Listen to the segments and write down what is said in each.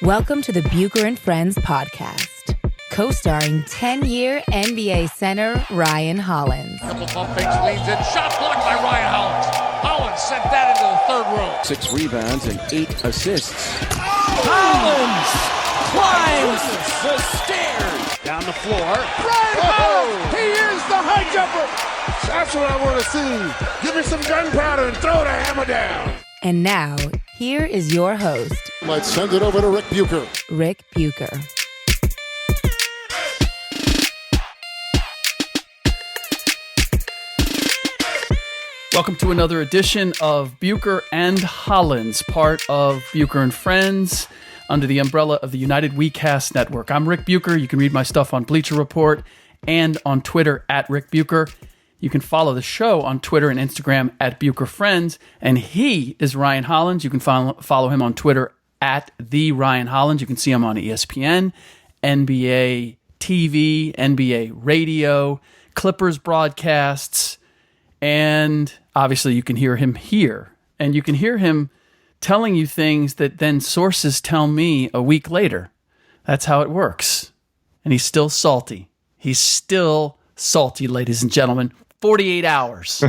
Welcome to the Bucher and Friends podcast, co-starring 10-year NBA center Ryan Hollins. Couple pump fakes, leans in, shot blocked by Ryan Hollins. Hollins sent that into the third row. 6 rebounds and 8 assists. Hollins climbs the stairs. Down the floor. Ryan Hollins! He is the high jumper! That's what I want to see. Give me some gunpowder and throw the hammer down. And now, here is your host, Let's send it over to Ric Bucher. Ric Bucher. Welcome to another edition of Bucher and Hollins, part of Bucher and Friends, under the umbrella of the United WeCast Network. I'm Ric Bucher. You can read my stuff on Bleacher Report and on Twitter at Ric Bucher. You can follow the show on Twitter and Instagram at Bucher Friends. And he is Ryan Hollins. You can follow him on Twitter at the Ryan Hollins. You can see him on ESPN, NBA TV, NBA radio, Clippers broadcasts, and obviously you can hear him here. And you can hear him telling you things that then sources tell me a week later. That's how it works. And he's still salty. He's still salty, ladies and gentlemen. 48 hours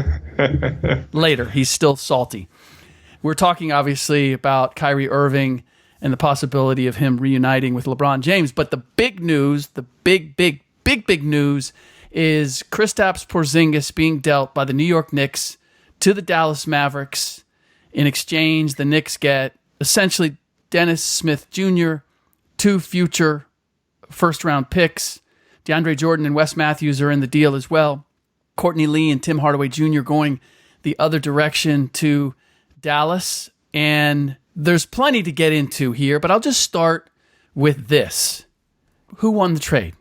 later, he's still salty. We're talking, obviously, about Kyrie Irving and the possibility of him reuniting with LeBron James. But the big news, the big news is Kristaps Porzingis being dealt by the New York Knicks to the Dallas Mavericks. In exchange, the Knicks get essentially Dennis Smith Jr., 2 future first-round picks. DeAndre Jordan and Wes Matthews are in the deal as well. Courtney Lee and Tim Hardaway Jr. going the other direction to Dallas. And there's plenty to get into here, but I'll just start with this. Who won the trade?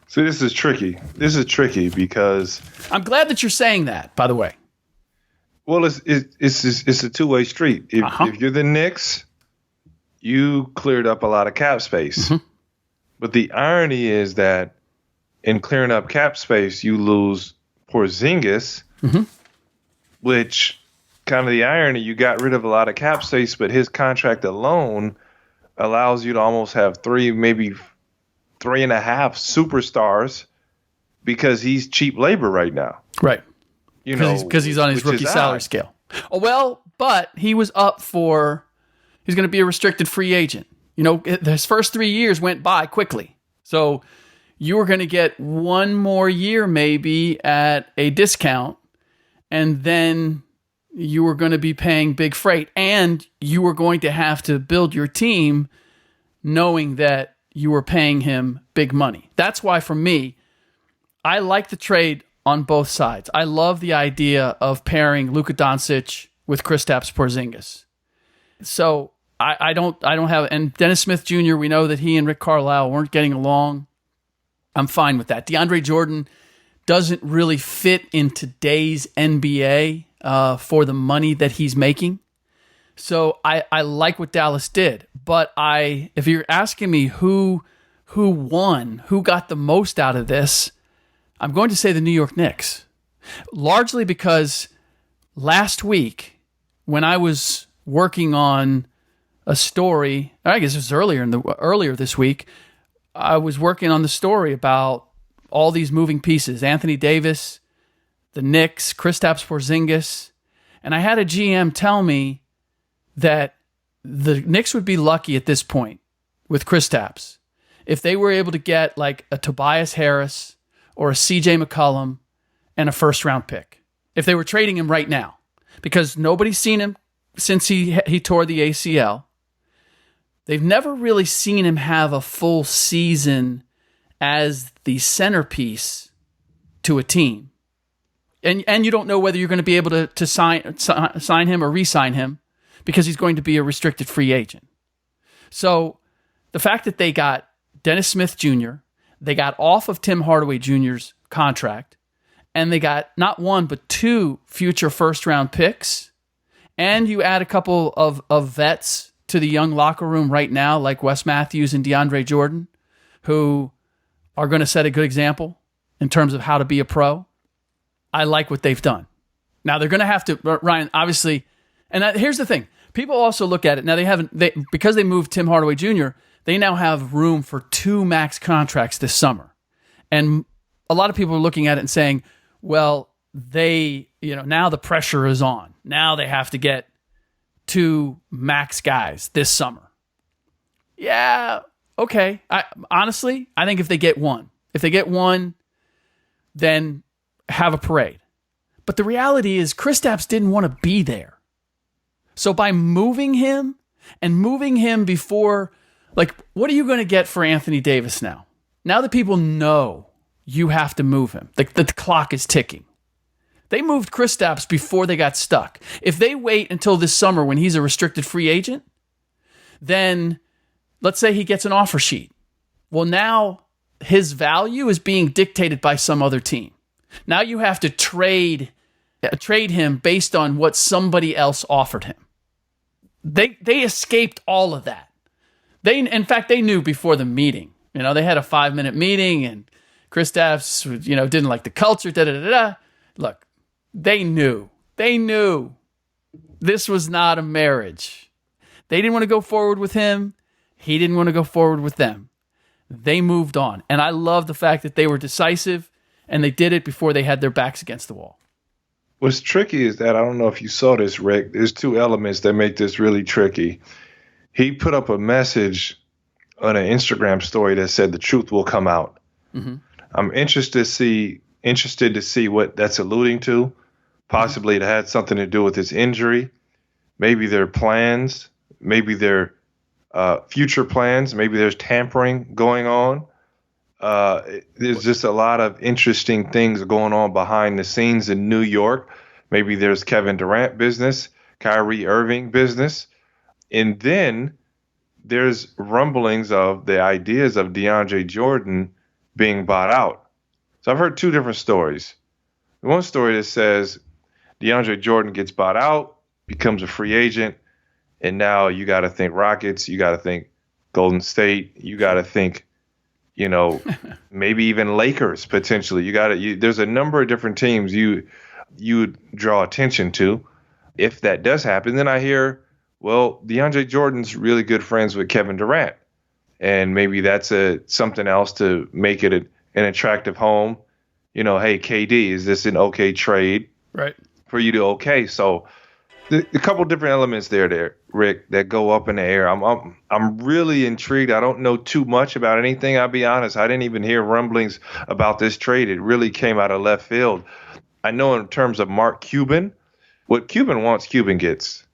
So this is tricky. This is tricky because I'm glad that you're saying that, by the way. Well, it's a two-way street. If you're the Knicks, you cleared up a lot of cap space. Mm-hmm. But the irony is that in clearing up cap space, you lose Porzingis, which kind of the irony, you got rid of a lot of cap space, but his contract alone allows you to almost have 3, maybe 3.5 superstars because he's cheap labor right now. Right. Because he's on his rookie salary scale. Oh, well, but he was up for, he's going to be a restricted free agent. You know, his first 3 years went by quickly. So you were going to get 1 more year maybe at a discount, and then you were going to be paying big freight, and you were going to have to build your team knowing that you were paying him big money. That's why, for me, I like the trade on both sides. I love the idea of pairing Luka Doncic with Kristaps Porzingis. So I don't have, and Dennis Smith Jr., we know that he and Rick Carlisle weren't getting along. I'm fine with that. DeAndre Jordan doesn't really fit in today's NBA for the money that he's making. So I like what Dallas did. But if you're asking me who won, who got the most out of this, I'm going to say the New York Knicks. Largely because last week, when I was working on a story, I guess it was earlier this week, I was working on the story about all these moving pieces. Anthony Davis, the Knicks, Kristaps Porzingis. And I had a GM tell me that the Knicks would be lucky at this point with Kristaps if they were able to get like a Tobias Harris or a CJ McCollum and a first-round pick. If they were trading him right now. Because nobody's seen him since he tore the ACL. They've never really seen him have a full season as the centerpiece to a team. And you don't know whether you're going to be able to sign him or re-sign him because he's going to be a restricted free agent. So the fact that they got Dennis Smith Jr., they got off of Tim Hardaway Jr.'s contract, and they got not 1 but 2 future first-round picks, and you add a couple of vets to the young locker room right now, like Wes Matthews and DeAndre Jordan, who are going to set a good example in terms of how to be a pro. I like what they've done. Now, they're going to have to, Ryan, obviously, and here's the thing. People also look at it now. Because they moved Tim Hardaway Jr. They now have room for 2 max contracts this summer, and a lot of people are looking at it and saying, "Well, now the pressure is on. Now they have to get 2 max guys this summer." Yeah, okay. Honestly, I think if they get one, then have a parade. But the reality is, Kristaps didn't want to be there. So by moving him before, what are you going to get for Anthony Davis now? Now that people know you have to move him, the clock is ticking. They moved Kristaps before they got stuck. If they wait until this summer when he's a restricted free agent, then let's say he gets an offer sheet. Well, now his value is being dictated by some other team. Now you have to trade him based on what somebody else offered him. They escaped all of that. In fact, they knew before the meeting. They had a 5-minute meeting, and Kristaps, didn't like the culture. Look, they knew this was not a marriage. They didn't want to go forward with him. He didn't want to go forward with them. They moved on, and I love the fact that they were decisive, and they did it before they had their backs against the wall. What's tricky is that, I don't know if you saw this, Rick, there's 2 elements that make this really tricky. He put up a message on an Instagram story that said the truth will come out. Mm-hmm. I'm interested to see what that's alluding to. Possibly it had something to do with his injury. Maybe their plans, maybe their future plans, maybe there's tampering going on. There's just a lot of interesting things going on behind the scenes in New York. Maybe there's Kevin Durant business, Kyrie Irving business. And then there's rumblings of the ideas of DeAndre Jordan being bought out. So I've heard 2 different stories. One story that says DeAndre Jordan gets bought out, becomes a free agent, and now you got to think Rockets, you got to think Golden State, you got to think, maybe even Lakers potentially. There's a number of different teams you would draw attention to if that does happen. Then I hear, well, DeAndre Jordan's really good friends with Kevin Durant, and maybe that's something else to make it an attractive home. Hey, KD, is this an okay trade? Right. For you to okay? So a couple different elements there, Rick, that go up in the air. I'm really intrigued. I don't know too much about anything. I'll be honest. I didn't even hear rumblings about this trade. It really came out of left field. I know in terms of Mark Cuban, what Cuban wants, Cuban gets.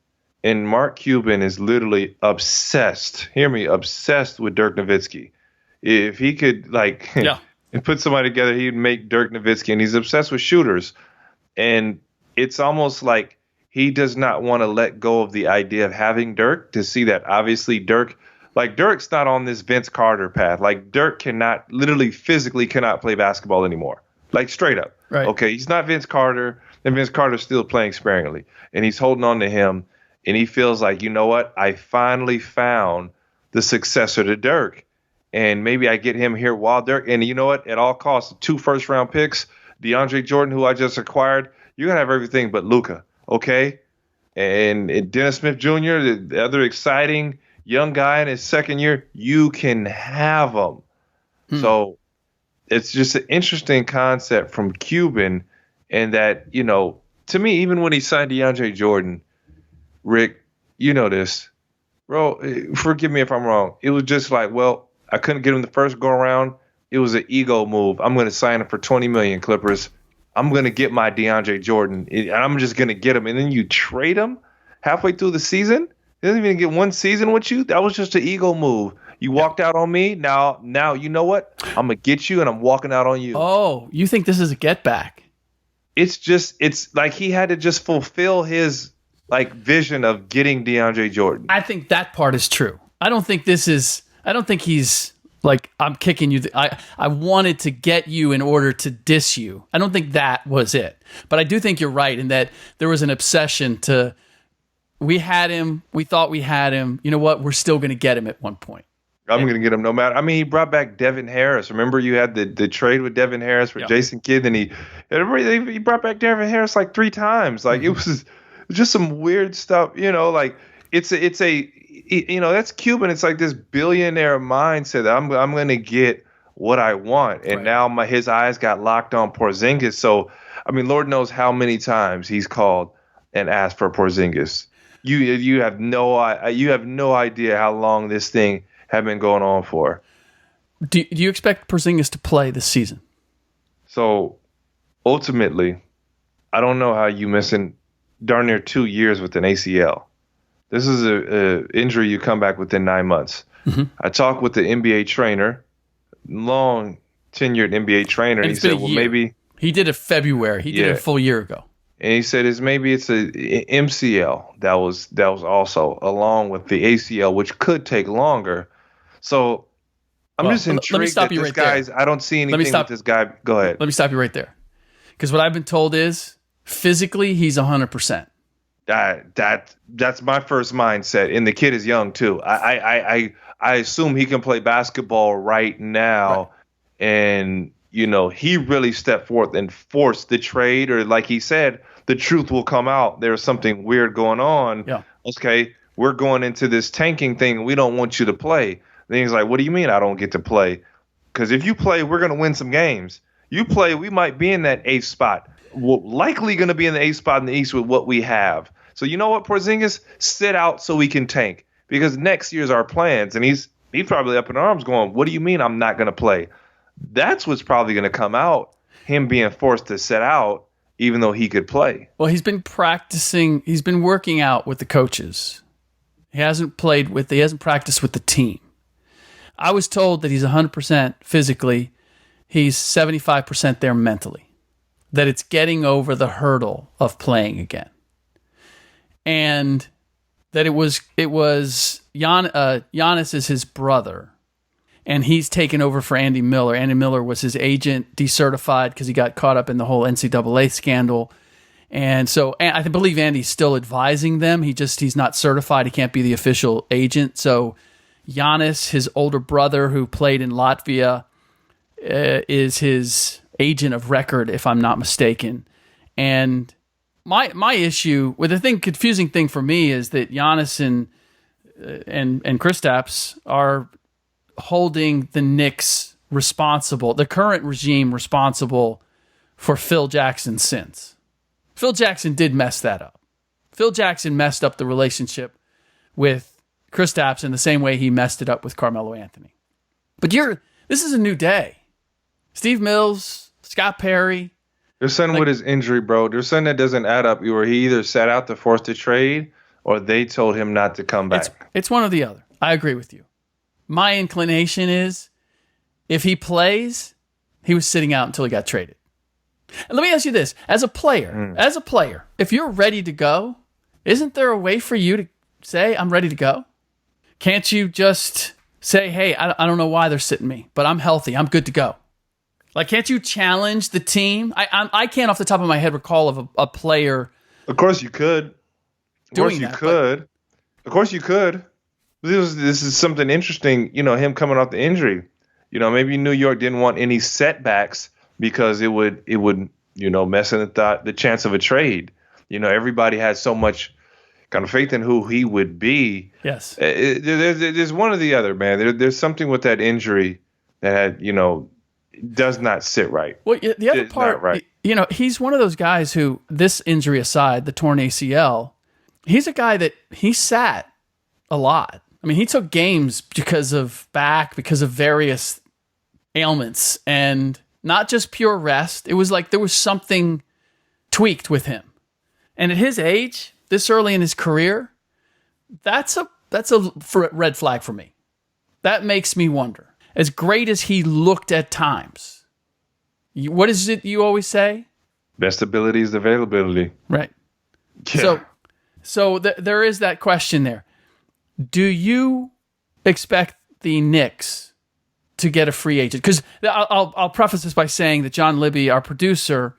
And Mark Cuban is literally obsessed. Hear me, obsessed with Dirk Nowitzki. If he could and put somebody together, he'd make Dirk Nowitzki. And he's obsessed with shooters. And it's almost like he does not want to let go of the idea of having Dirk, to see that obviously Dirk's not on this Vince Carter path. Dirk literally physically cannot play basketball anymore. Straight up. Right. Okay, he's not Vince Carter, and Vince Carter's still playing sparingly. And he's holding on to him, and he feels like, you know what, I finally found the successor to Dirk. And maybe I get him here while Dirk, and you know what, at all costs, 2 first-round picks, DeAndre Jordan, who I just acquired, you're going to have everything but Luka. Okay, and Dennis Smith Jr., the other exciting young guy in his second year, you can have him. So it's just an interesting concept from Cuban, and that, to me, even when he signed DeAndre Jordan, Rick, this, bro, forgive me if I'm wrong. It was just like, well, I couldn't get him the first go around. It was an ego move. I'm going to sign him for $20 million, Clippers. I'm going to get my DeAndre Jordan, and I'm just going to get him. And then you trade him halfway through the season? He doesn't even get 1 season with you? That was just an ego move. You walked out on me. Now you know what? I'm going to get you, and I'm walking out on you. Oh, you think this is a get back? It's like he had to just fulfill his vision of getting DeAndre Jordan. I think that part is true. I don't think he's I'm kicking you. I wanted to get you in order to diss you. I don't think that was it. But I do think you're right in that there was an obsession to, we had him, we thought we had him. You know what? We're still going to get him at one point. I'm going to get him no matter. I mean, he brought back Devin Harris. Remember you had the trade with Devin Harris for Jason Kidd, and he brought back Devin Harris 3 times. It was just some weird stuff, it's a that's Cuban. It's like this billionaire mindset that I'm going to get what I want, and now his eyes got locked on Porzingis. So I mean, Lord knows how many times he's called and asked for Porzingis. You have no idea how long this thing had been going on for. Do you expect Porzingis to play this season? So ultimately, I don't know how you missing darn near 2 years with an ACL. This is a injury you come back within 9 months. Mm-hmm. I talked with the NBA trainer, long tenured NBA trainer. And he said, well, maybe he did it February. He did it a full year ago. And he said it's a MCL that was also along with the ACL, which could take longer. So I'm just intrigued. Let me stop you right there. I don't see anything with this guy. Go ahead. Let me stop you right there. Because what I've been told is physically he's 100%. That's my first mindset. And the kid is young too. I assume he can play basketball right now. Right. And he really stepped forth and forced the trade, or like he said, the truth will come out. There's something weird going on. Yeah. Okay, we're going into this tanking thing, and we don't want you to play. Then he's like, what do you mean I don't get to play? Because if you play, we're going to win some games. You play, we might be in that 8th spot. We're likely going to be in the 8th spot in the East with what we have. So you know what, Porzingis? Sit out so we can tank. Because next year's our plans. And he's probably up in arms going, what do you mean I'm not going to play? That's what's probably going to come out, him being forced to sit out, even though he could play. Well, he's been practicing. He's been working out with the coaches. He hasn't practiced with the team. I was told that he's 100% physically. He's 75% there mentally. That it's getting over the hurdle of playing again. And that it was Giannis is his brother. And he's taken over for Andy Miller. Andy Miller was his agent, decertified because he got caught up in the whole NCAA scandal. And so I believe Andy's still advising them. He's not certified. He can't be the official agent. So Giannis, his older brother who played in Latvia, is his agent of record, if I'm not mistaken. And my issue with the confusing thing for me is that Giannis and Kristaps are holding the Knicks responsible, the current regime responsible for Phil Jackson's sins. Phil Jackson did mess that up. Phil Jackson messed up the relationship with Kristaps in the same way he messed it up with Carmelo Anthony. But this is a new day. Steve Mills, Scott Perry. There's something with his injury, bro. There's something that doesn't add up. Where he either sat out to force the trade or they told him not to come back. It's one or the other. I agree with you. My inclination is if he plays, he was sitting out until he got traded. And let me ask you this. As a player, if you're ready to go, isn't there a way for you to say, I'm ready to go? Can't you just say, hey, I don't know why they're sitting me, but I'm healthy. I'm good to go. Like, can't you challenge the team? I can't off the top of my head recall of a player. Of course you could. Of course you could. This is something interesting, him coming off the injury. Maybe New York didn't want any setbacks because it would mess in the chance of a trade. Everybody had so much kind of faith in who he would be. Yes. There's one or the other, man. There's something with that injury that does not sit right. Well, the other part, right. He's one of those guys who, this injury aside, the torn ACL, he's a guy that he sat a lot. I mean, he took games because of various ailments and not just pure rest. It was like there was something tweaked with him. And at his age, this early in his career, that's a red flag for me. That makes me wonder. As great as he looked at times, what is it you always say? Best ability is availability. Right. Yeah. So there is that question there. Do you expect the Knicks to get a free agent? Because I'll preface this by saying that John Libby, our producer,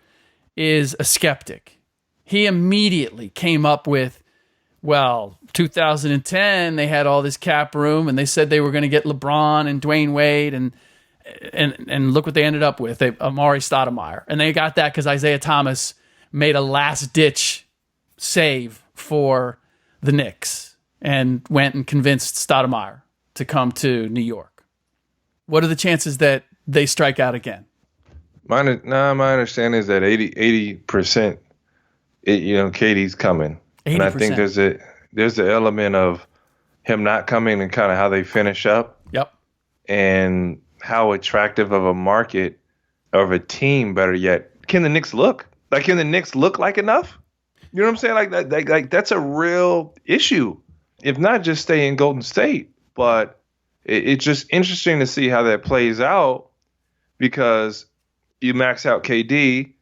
is a skeptic. He immediately came up with, 2010, they had all this cap room, and they said they were going to get LeBron and Dwayne Wade, and look what they ended up with, Amari Stoudemire. And they got that because Isaiah Thomas made a last-ditch save for the Knicks. and went and convinced Stoudemire to come to New York. What are the chances that they strike out again? My understanding is that 80%, KD's coming. 80%. And I think there's an element of him not coming and kind of how they finish up. Yep. And how attractive of a market of a team, better yet, can the Knicks look? Like, can the Knicks look like enough? You know what I'm saying? Like that's a real issue. If not, just stay in Golden State. But it's just interesting to see how that plays out, because you max out KD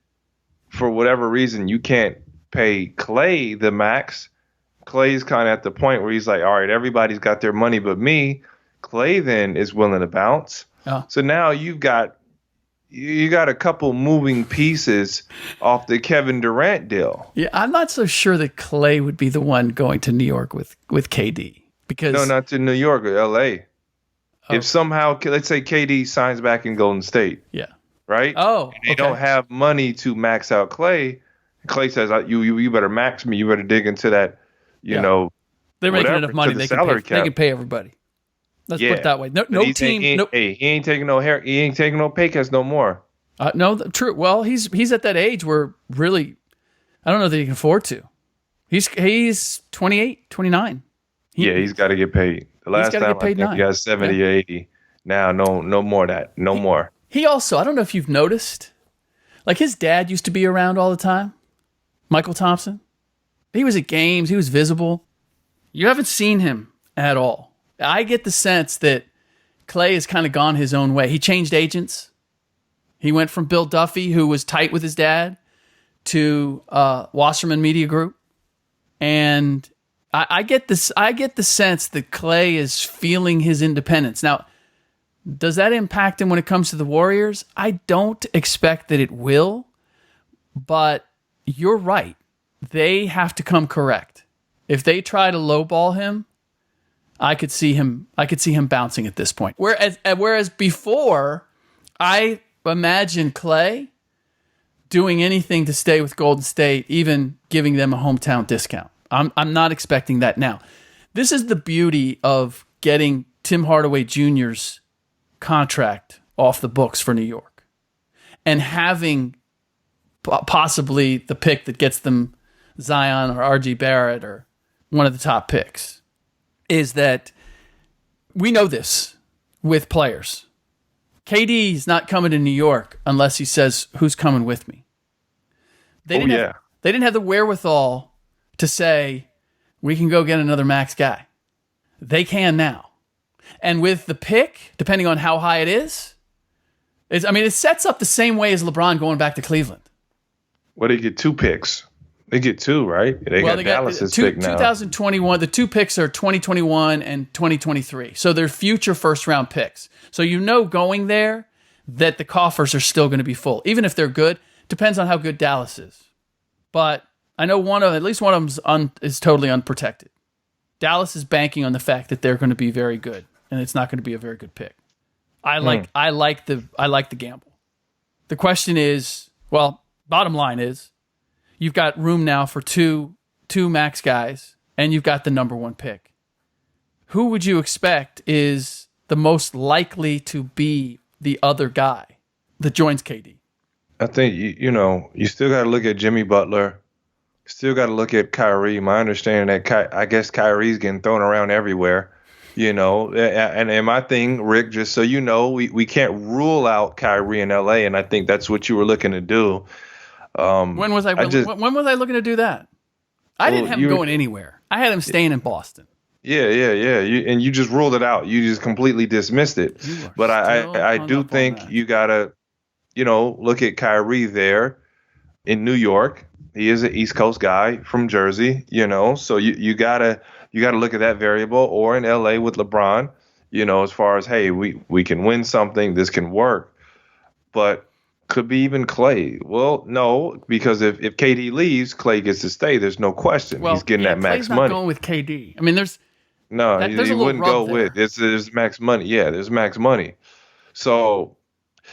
for whatever reason. You can't pay Klay the max. Klay's kind of at the point where he's like, all right, everybody's got their money but me. Klay then is willing to bounce. Oh. So now you got a couple moving pieces off the Kevin Durant deal. Yeah, I'm not so sure that Klay would be the one going to New York with KD. Because no, not to New York or LA. Oh. If somehow, let's say KD signs back in Golden State. Yeah. Right? Oh, and they don't have money to max out Klay. Klay says, you better max me. You better dig into that, you know. They're making enough money. They can pay everybody. Let's put it that way. No team. Hey, he ain't taking no hair. He ain't taking no pay cuts no more. No, true. Well, he's at that age where really, I don't know that he can afford to. He's 28, 29. He's got to get paid. The last time I think he got 70 or 80. Now, no more of that. No more. He also, I don't know if you've noticed, like his dad used to be around all the time, Michael Thompson. He was at games. He was visible. You haven't seen him at all. I get the sense that Klay has kind of gone his own way. He changed agents. He went from Bill Duffy, who was tight with his dad, to Wasserman Media Group. And I get the sense that Klay is feeling his independence. Now, does that impact him when it comes to the Warriors? I don't expect that it will, but you're right. They have to come correct. If they try to lowball him, I could see him bouncing at this point. Whereas before, I imagined Klay doing anything to stay with Golden State, even giving them a hometown discount. I'm not expecting that now. This is the beauty of getting Tim Hardaway Jr.'s contract off the books for New York and having possibly the pick that gets them Zion or R.G. Barrett or one of the top picks, is that we know this with players. KD's not coming to New York unless he says, who's coming with me? They didn't have the wherewithal to say, we can go get another max guy. They can now. And with the pick, depending on how high it is, it sets up the same way as LeBron going back to Cleveland. Well, they get 2 picks. They get 2, right? They got Dallas's pick now. 2021. The 2 picks are 2021 and 2023. So they're future first-round picks. So going there that the coffers are still going to be full. Even if they're good, depends on how good Dallas is. But I know at least one of them is totally unprotected. Dallas is banking on the fact that they're going to be very good, and it's not going to be a very good pick. I like the gamble. The question is, bottom line is, you've got room now for two max guys, and you've got the number 1 pick. Who would you expect is the most likely to be the other guy that joins KD? I think, you still got to look at Jimmy Butler. Still got to look at Kyrie. My understanding that I guess Kyrie's getting thrown around everywhere, And my thing, Rick, just so you know, we can't rule out Kyrie in LA, and I think that's what you were looking to do. When was I looking to do that? I didn't have him going anywhere. I had him staying in Boston. Yeah. And you just ruled it out. You just completely dismissed it. But I do think you gotta, look at Kyrie there in New York. He is an East Coast guy from Jersey, So you gotta look at that variable, or in LA with LeBron, as far as, hey, we can win something. This can work, but. Could be even Klay. Well, no, because if KD leaves, Klay gets to stay. There's no question. He's getting that max Klay's money. Not going with KD. He wouldn't go with. There's max money. Yeah, there's max money. So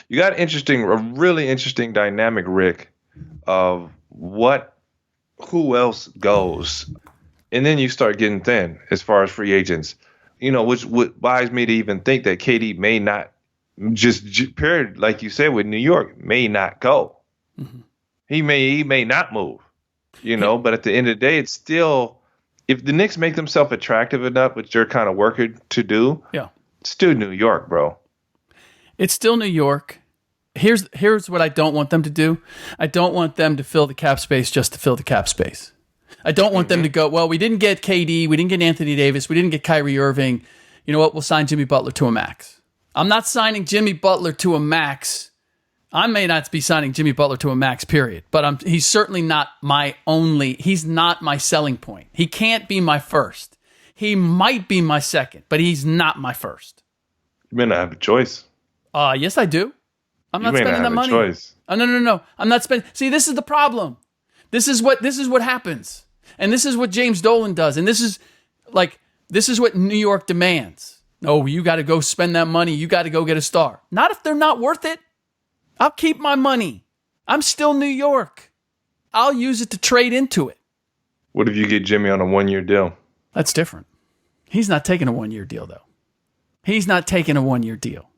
you got a really interesting dynamic, Rick, of who else goes. And then you start getting thin as far as free agents, which would buys me to even think that KD may not period, like you said, with New York, may not go. Mm-hmm. He may not move, but at the end of the day, it's still, if the Knicks make themselves attractive enough, which they're kind of working to do, it's still New York, bro. It's still New York. Here's what I don't want them to do. I don't want them to fill the cap space just to fill the cap space. I don't want them to go, well, we didn't get KD, we didn't get Anthony Davis, we didn't get Kyrie Irving. You know what? We'll sign Jimmy Butler to a max. I'm not signing Jimmy Butler to a max. I may not be signing Jimmy Butler to a max, period. But he's certainly not he's not my selling point. He can't be my first. He might be my second, but he's not my first. You may not have a choice. Yes, I do. I'm not spending that money. Choice. Oh, no. I'm not spending. See, this is the problem. This is what happens. And this is what James Dolan does. And this is what New York demands. Oh, you got to go spend that money. You got to go get a star. Not if they're not worth it. I'll keep my money. I'm still New York. I'll use it to trade into it. What if you get Jimmy on a 1-year deal? That's different. He's not taking a 1-year deal, though. He's not taking a 1-year deal.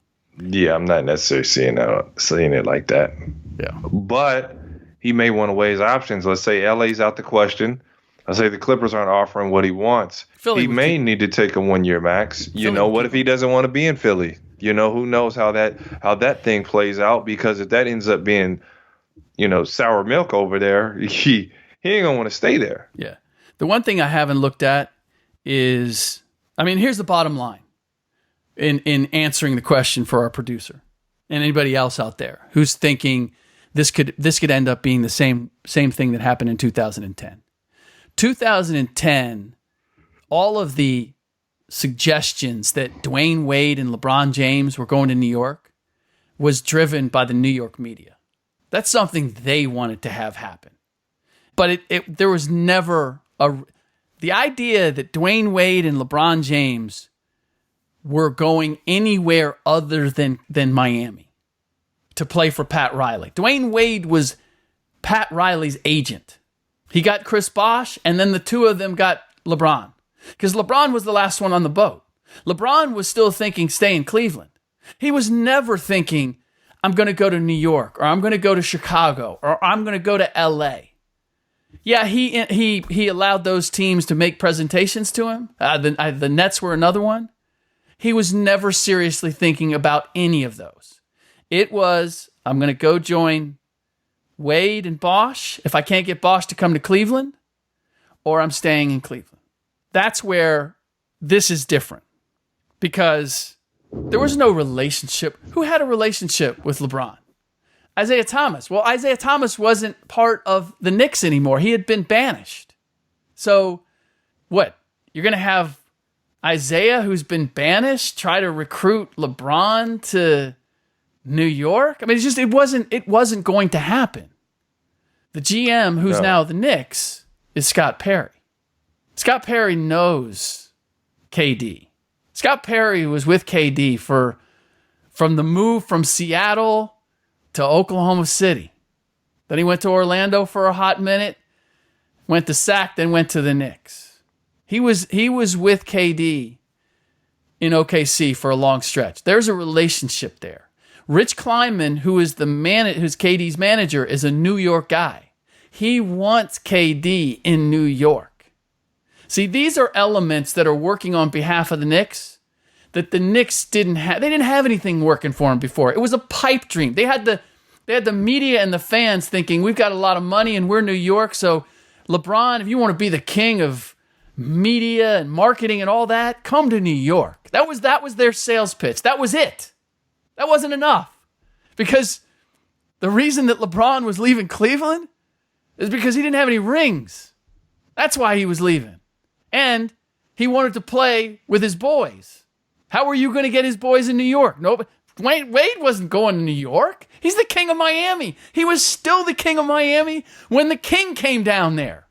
Yeah, I'm not necessarily seeing it like that. Yeah. But he may want to weigh his options. Let's say LA's out the question. Let's say the Clippers aren't offering what he wants. He may need to take a 1-year max. What if he doesn't want to be in Philly? Who knows how that thing plays out? Because if that ends up being, sour milk over there, he ain't gonna want to stay there. Yeah. The one thing I haven't looked at is, here's the bottom line in answering the question for our producer and anybody else out there who's thinking this could end up being the same thing that happened in 2010. 2010, all of the suggestions that Dwayne Wade and LeBron James were going to New York was driven by the New York media. That's something they wanted to have happen. But there was never the idea that Dwayne Wade and LeBron James were going anywhere other than Miami to play for Pat Riley. Dwayne Wade was Pat Riley's agent. He got Chris Bosh, and then the two of them got LeBron. Because LeBron was the last one on the boat. LeBron was still thinking stay in Cleveland. He was never thinking, I'm going to go to New York, or I'm going to go to Chicago, or I'm going to go to L.A. Yeah, he allowed those teams to make presentations to him. The Nets were another one. He was never seriously thinking about any of those. It was, I'm going to go join Wade and Bosh if I can't get Bosh to come to Cleveland, or I'm staying in Cleveland. That's where this is different, because there was no relationship. Who had a relationship with LeBron? Isaiah Thomas. Well, Isaiah Thomas wasn't part of the Knicks anymore. He had been banished. So what? You're going to have Isaiah, who's been banished, try to recruit LeBron to New York? It wasn't going to happen. The GM, who's now the Knicks, is Scott Perry. Scott Perry knows KD. Scott Perry was with KD from the move from Seattle to Oklahoma City. Then he went to Orlando for a hot minute, went to Sac, then went to the Knicks. He was with KD in OKC for a long stretch. There's a relationship there. Rich Kleiman, who's KD's manager, is a New York guy. He wants KD in New York. See, these are elements that are working on behalf of the Knicks that the Knicks didn't have. They didn't have anything working for them before. It was a pipe dream. They had the media and the fans thinking, we've got a lot of money and we're New York, so LeBron, if you want to be the king of media and marketing and all that, come to New York. That was their sales pitch. That was it. That wasn't enough. Because the reason that LeBron was leaving Cleveland is because he didn't have any rings. That's why he was leaving. And he wanted to play with his boys. How were you going to get his boys in New York? No, Wade wasn't going to New York. He's the king of Miami. He was still the king of Miami when the king came down there.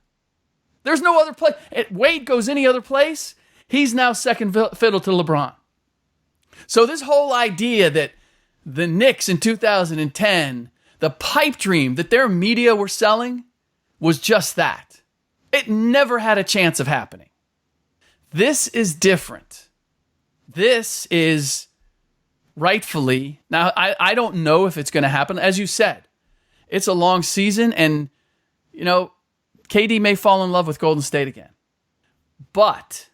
There's no other place. Wade goes any other place, he's now second fiddle to LeBron. So this whole idea that the Knicks in 2010, the pipe dream that their media were selling was just that. It never had a chance of happening. This is different. This is rightfully, now I don't know if it's going to happen. As you said, it's a long season, and, KD may fall in love with Golden State again. But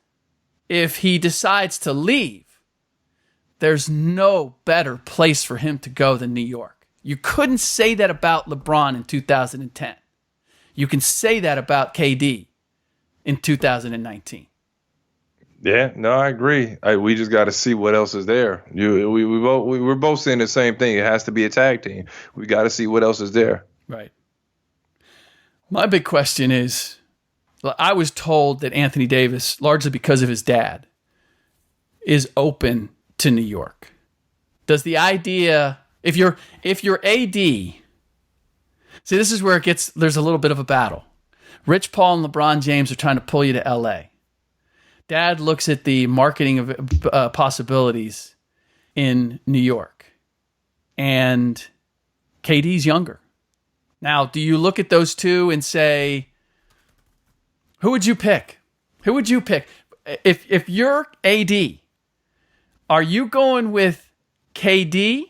if he decides to leave, there's no better place for him to go than New York. You couldn't say that about LeBron in 2010. You can say that about KD in 2019. Yeah, no, I agree. We just got to see what else is there. We're both saying the same thing. It has to be a tag team. We got to see what else is there. Right. My big question is, I was told that Anthony Davis, largely because of his dad, is open to New York. Does the idea, if you're AD, see, this is where there's a little bit of a battle. Rich Paul and LeBron James are trying to pull you to LA. Dad looks at the marketing of possibilities in New York, and KD's younger. Now, do you look at those two and say, who would you pick? Who would you pick? If you're AD, are you going with KD?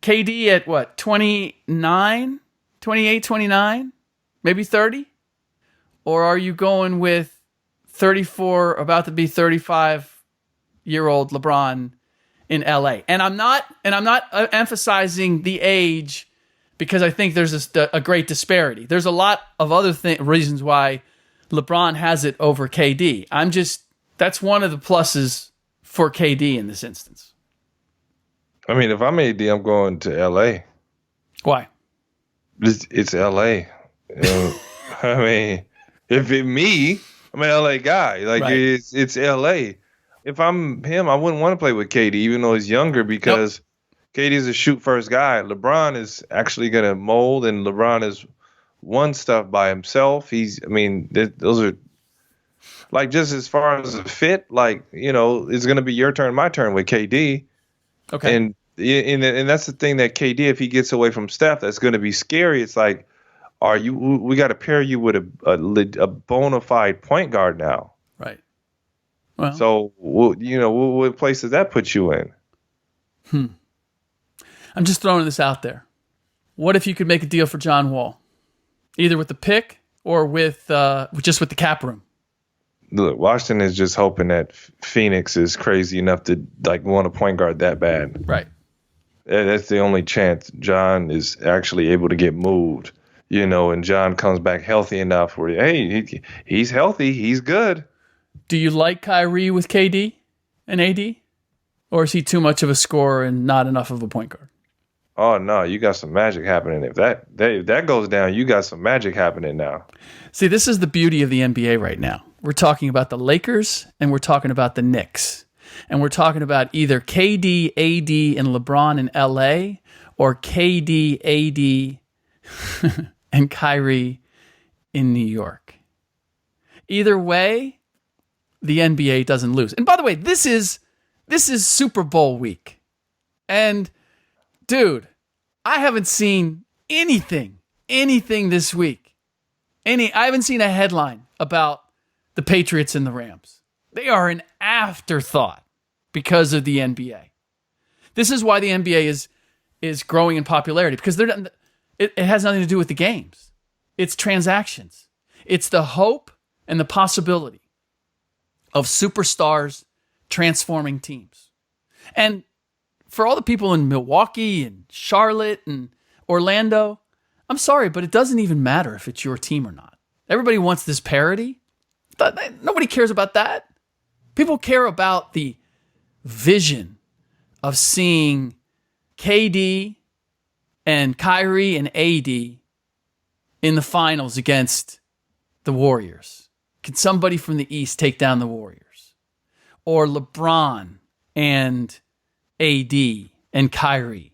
KD at what, 29, 28, 29, maybe 30? Or are you going with 34, about to be 35-year-old LeBron in LA? And I'm not emphasizing the age because I think there's a great disparity. There's a lot of other reasons why LeBron has it over KD. That's one of the pluses for KD in this instance. I mean, if I'm AD, I'm going to LA. Why? It's LA. I mean, if it's me, I'm an LA guy. Like, right. It's LA. If I'm him, I wouldn't want to play with KD, even though he's younger, because KD is a shoot first guy. LeBron is actually going to mold, and LeBron has won stuff by himself. Those are like, just as far as a fit, like, it's going to be your turn, my turn with KD. Okay. And that's the thing, that KD, if he gets away from Steph, that's going to be scary. It's like, we got to pair you with a bona fide point guard now. Right. Well, so, what place does that put you in? I'm just throwing this out there. What if you could make a deal for John Wall? Either with the pick or with just with the cap room? Look, Washington is just hoping that Phoenix is crazy enough to want a point guard that bad. Right. That's the only chance John is actually able to get moved. And John comes back healthy enough where, hey, he's healthy, he's good. Do you like Kyrie with KD and AD? Or is he too much of a scorer and not enough of a point guard? Oh, no, you got some magic happening. If that goes down, you got some magic happening now. See, this is the beauty of the NBA right now. We're talking about the Lakers and we're talking about the Knicks. And we're talking about either KD, AD, and LeBron in LA, or KD, AD, and Kyrie in New York. Either way, the NBA doesn't lose. And by the way, this is Super Bowl week. And dude, I haven't seen anything this week. I haven't seen a headline about the Patriots and the Rams. They are an afterthought because of the NBA. This is why the NBA is growing in popularity, because it has nothing to do with the games. It's transactions. It's the hope and the possibility of superstars transforming teams. And for all the people in Milwaukee and Charlotte and Orlando, I'm sorry, but it doesn't even matter if it's your team or not. Everybody wants this parity. Nobody cares about that. People care about the vision of seeing KD and Kyrie and AD in the finals against the Warriors. Can somebody from the East take down the Warriors? Or LeBron and AD and Kyrie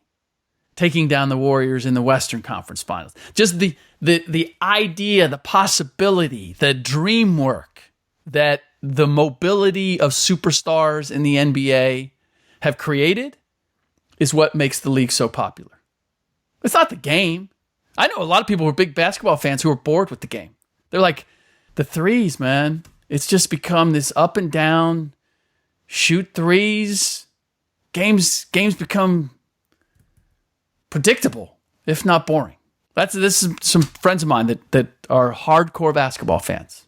taking down the Warriors in the Western Conference Finals. Just the idea, the possibility, the dream work that the mobility of superstars in the NBA have created is what makes the league so popular. It's not the game. I know a lot of people who are big basketball fans who are bored with the game. They're like, The threes, man. It's just become this up and down, shoot threes. Games become predictable, if not boring. This is some friends of mine that are hardcore basketball fans.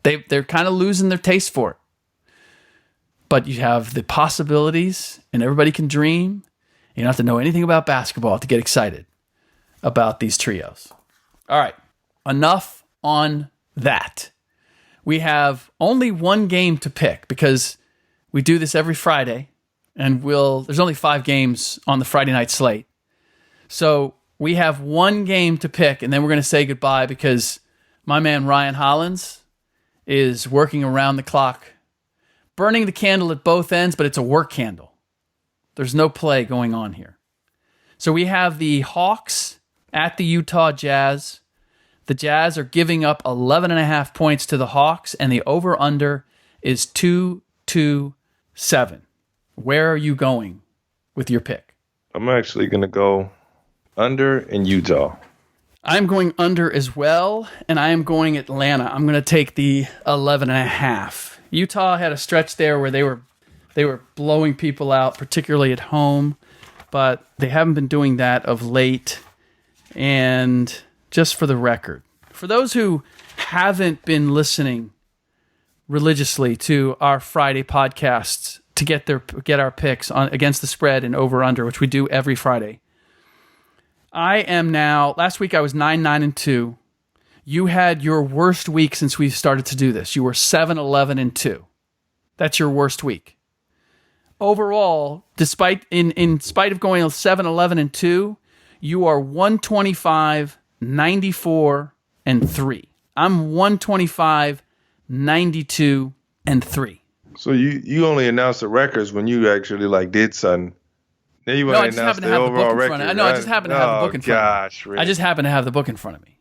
They're kind of losing their taste for it. But you have the possibilities, and everybody can dream. You don't have to know anything about basketball to get excited about these trios. All right, enough on that. We have only one game to pick because we do this every Friday, and there's only 5 games on the Friday night slate. So we have one game to pick, and then we're going to say goodbye because my man Ryan Hollins is working around the clock, burning the candle at both ends, but it's a work candle. There's no play going on here. So we have the Hawks at the Utah Jazz. The Jazz are giving up 11.5 points to the Hawks, and the over-under is 2-7. Where are you going with your pick? I'm actually going to go under in Utah. I'm going under as well, and I am going Atlanta. I'm going to take the 11.5. Utah had a stretch there where they were blowing people out, particularly at home, but they haven't been doing that of late. And just for the record, for those who haven't been listening religiously to our Friday podcasts to get our picks on against the spread and over under, which we do every Friday, I am now. Last week I was 9-2. You had your worst week since we started to do this. You were 7-11-2. That's your worst week. Overall, despite in spite of going 7-11-2, you are 125-94-3. I'm 125-92-3. So you only announced the records when you actually did something. Then you want to announce the overall record. I just happen to have the book in front of me. Rick. I just happen to have the book in front of me.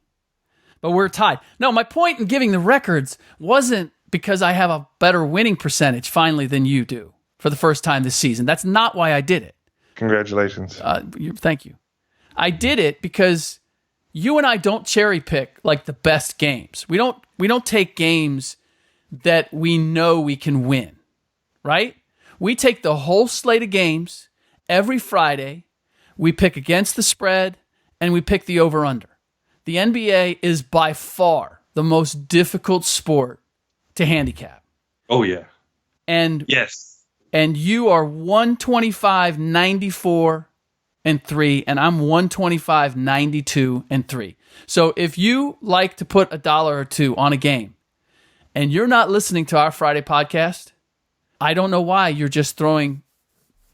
But we're tied. No, my point in giving the records wasn't because I have a better winning percentage finally than you do for the first time this season. That's not why I did it. Congratulations. Thank you. I did it because you and I don't cherry pick like the best games. We don't take games that we know we can win, right? We take the whole slate of games every Friday. We pick against the spread and we pick the over-under. The NBA is by far the most difficult sport to handicap. Oh, yeah. And yes. And you are 125-94-3, and I'm 125-92-3. So if you like to put $1 or $2 on a game, and you're not listening to our Friday podcast, I don't know why you're just throwing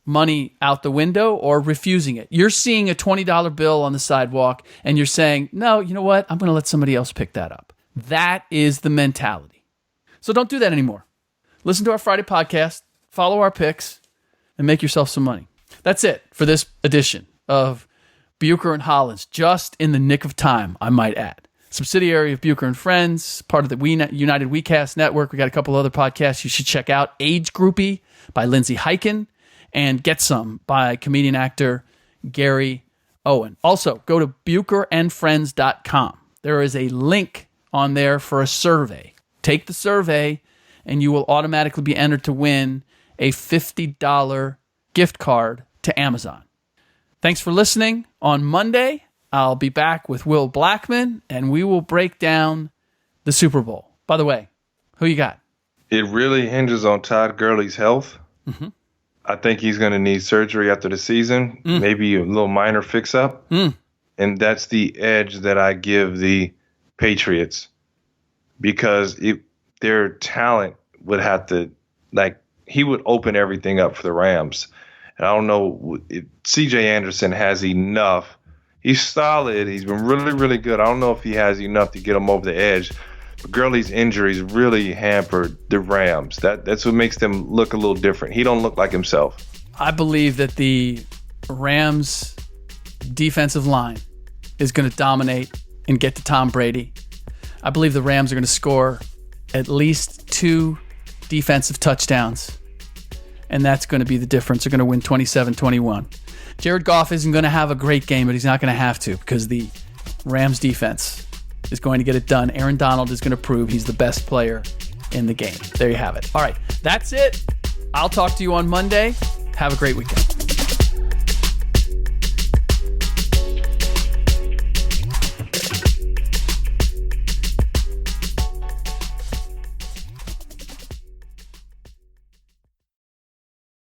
money out the window or refusing it. You're seeing a $20 bill on the sidewalk, and you're saying, no, you know what? I'm going to let somebody else pick that up. That is the mentality. So don't do that anymore. Listen to our Friday podcast, follow our picks, and make yourself some money. That's it for this edition of Bucher and Hollins, just in the nick of time, I might add. Subsidiary of Bucher and Friends, part of the United WeCast network. We got a couple other podcasts you should check out. Age Groupie by Lindsay Hyken and Get Some by comedian actor Gary Owen. Also, go to bucherandfriends.com. There is a link on there for a survey. Take the survey and you will automatically be entered to win a $50 gift card to Amazon. Thanks for listening. On Monday, I'll be back with Will Blackman, and we will break down the Super Bowl. By the way, who you got? It really hinges on Todd Gurley's health. Mm-hmm. I think he's going to need surgery after the season, maybe a little minor fix-up. And that's the edge that I give the Patriots because their talent would have to, he would open everything up for the Rams. And I don't know if C.J. Anderson has enough. He's solid. He's been really, really good. I don't know if he has enough to get him over the edge. But Gurley's injuries really hampered the Rams. That's what makes them look a little different. He don't look like himself. I believe that the Rams' defensive line is going to dominate and get to Tom Brady. I believe the Rams are going to score at least 2 defensive touchdowns. And that's going to be the difference. They're going to win 27-21. Jared Goff isn't going to have a great game, but he's not going to have to because the Rams defense is going to get it done. Aaron Donald is going to prove he's the best player in the game. There you have it. All right, that's it. I'll talk to you on Monday. Have a great weekend.